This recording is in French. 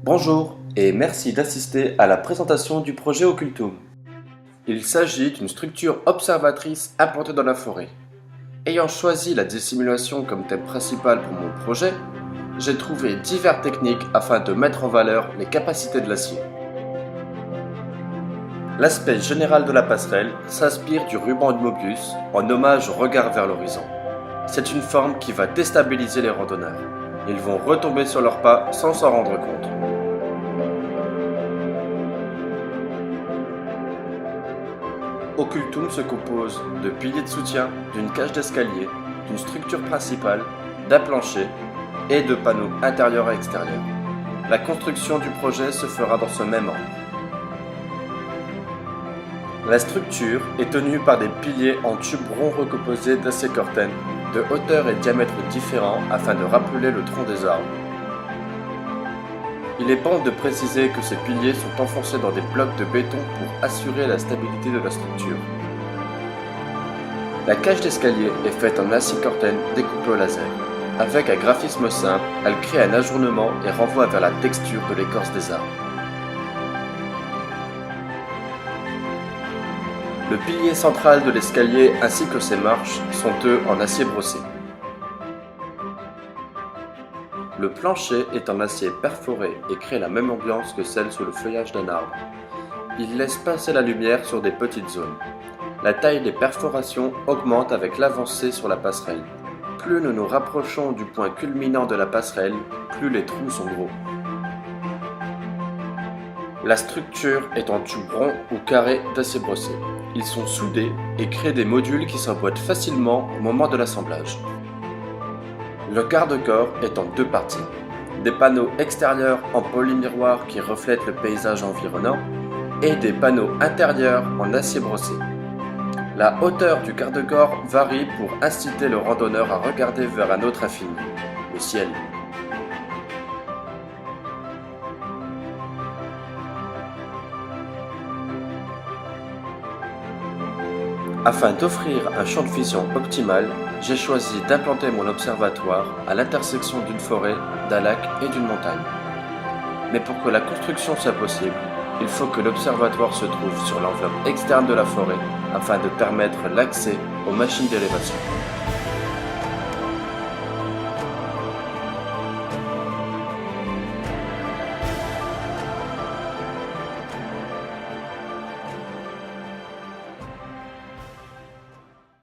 Bonjour et merci d'assister à la présentation du projet Occultum. Il s'agit d'une structure observatrice implantée dans la forêt. Ayant choisi la dissimulation comme thème principal pour mon projet, j'ai trouvé diverses techniques afin de mettre en valeur les capacités de l'acier. L'aspect général de la passerelle s'inspire du ruban de Mobius en hommage au regard vers l'horizon. C'est une forme qui va déstabiliser les randonneurs. Ils vont retomber sur leurs pas sans s'en rendre compte. Occultum se compose de piliers de soutien, d'une cage d'escalier, d'une structure principale, d'un plancher et de panneaux intérieurs et extérieurs. La construction du projet se fera dans ce même ordre. La structure est tenue par des piliers en tubes ronds recomposés d'acier corten, de hauteur et diamètre différents afin de rappeler le tronc des arbres. Il est bon de préciser que ces piliers sont enfoncés dans des blocs de béton pour assurer la stabilité de la structure. La cage d'escalier est faite en acier corten découpé au laser. Avec un graphisme simple, elle crée un ajournement et renvoie vers la texture de l'écorce des arbres. Le pilier central de l'escalier ainsi que ses marches sont eux en acier brossé. Le plancher est en acier perforé et crée la même ambiance que celle sous le feuillage d'un arbre. Il laisse passer la lumière sur des petites zones. La taille des perforations augmente avec l'avancée sur la passerelle. Plus nous nous rapprochons du point culminant de la passerelle, plus les trous sont gros. La structure est en tube rond ou carré d'acier brossé. Ils sont soudés et créent des modules qui s'emboîtent facilement au moment de l'assemblage. Le garde-corps est en deux parties. Des panneaux extérieurs en polymiroir qui reflètent le paysage environnant et des panneaux intérieurs en acier brossé. La hauteur du garde-corps varie pour inciter le randonneur à regarder vers un autre infini, le ciel. Afin d'offrir un champ de vision optimal, j'ai choisi d'implanter mon observatoire à l'intersection d'une forêt, d'un lac et d'une montagne. Mais pour que la construction soit possible, il faut que l'observatoire se trouve sur l'enveloppe externe de la forêt afin de permettre l'accès aux machines d'élévation.